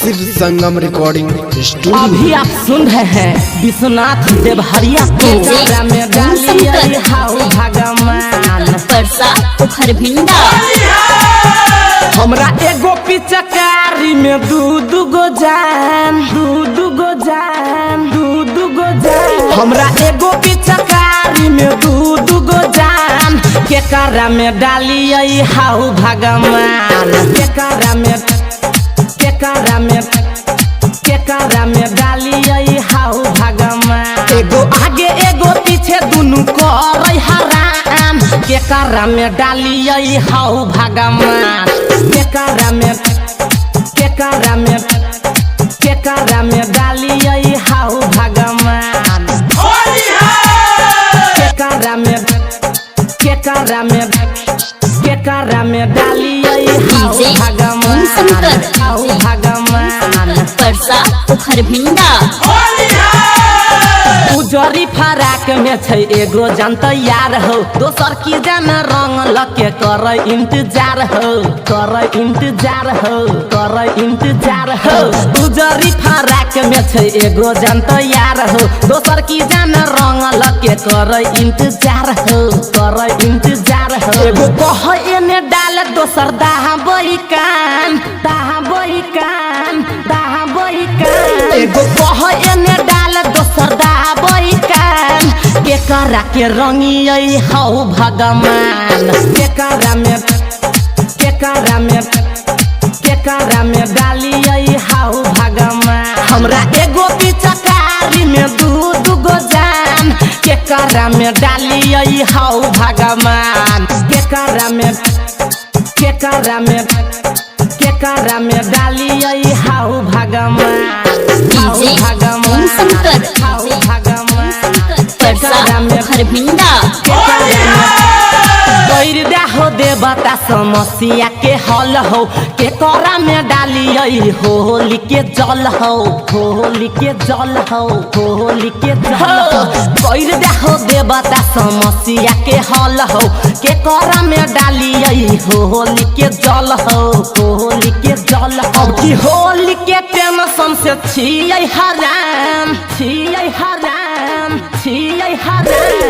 शिव संगम recording studio. अभी आप सुन रहे हैं विश्वनाथ देवहरिया को में डालिए हाउ भगवान परसा पोखर भिंडा। हमरा एगो पिचकारी में दू गो जान दू गो जान हमरा एगो पिचकारी में दू गो जान केकरा में डालिए हाउ भगवान केकरा में डालिए हाउ भगवान। एगो आगे एगो पीछे दुनू करे हराम केकरा में डालिए हाउ भगवान केकरा में डालिए हाउ भगवान केकरा में डालिए हाउ भगवान परसा पोखर भिंडा। उजरी फराक में छै एगो जान तैयार हो दोसर की जान रंग लके कर इंतजार हो उजरी फराक में छै एगो जान तैयार हो दोसर की जान रंग लके कर इंतजार हो एगो कह एने डाल दोसर दाहा बही कान एगो कह एने डाल दोसर दाहा बही कान केकरा के रंगिए हाउ भगवान केकरा में डालिए हाउ भगवान। हमरा एगो पिचकारी में दू गो जान केकरा में डालिए हाउ भगवान केकरा में डालिए हाउ भगवान परसा पोखर भिंडा। हो देवता समस्या के हल हो केकरा में डालिए होली के जल हो हो देवता समस्या के हल हो केकरा में डालिए होली के जल हो अब की होली के टेंशन से छियै हराम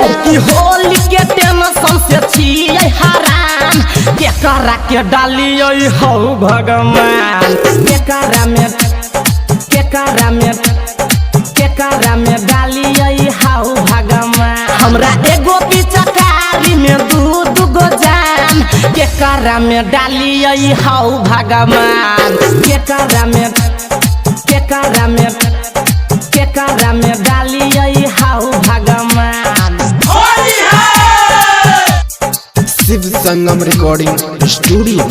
अब की होली के टेंशन से छियै हराम केकरा के डालिए हाउ भगवान केकरा में डालिए हाउ भगवान। हमरा एगो पिचकारी में दू गो जान केकरा में डालिए हाउ भगवान केकरा में डालिए हाउ भगवान। शिव संगम रिकॉर्डिंग स्टूडियो।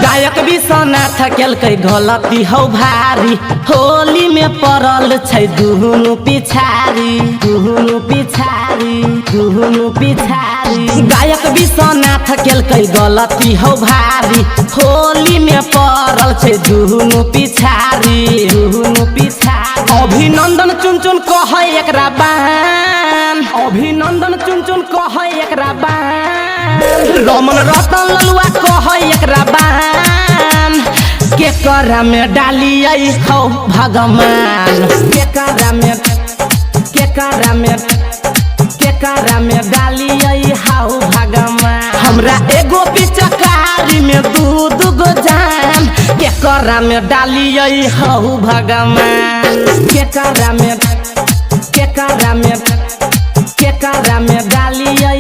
गायक विश्वनाथ केलकै गलती हौ भारी होली में पड़ल छै दुनू पिछारी गायक विश्वनाथ केलकै गलती हौ भारी होली में पड़ल छै दुनू पिछारी अभिनंदन चुन कह एकरा बान रमन रतन ललुआ कह एकरा बान केकरा में डालिए हौ भगवान केकरा में डालिए हाउ भगवान। हमरा एगो पिचकारी में दू गो जान केकरा में डालिए हाउ भगवान केकरा में डालिए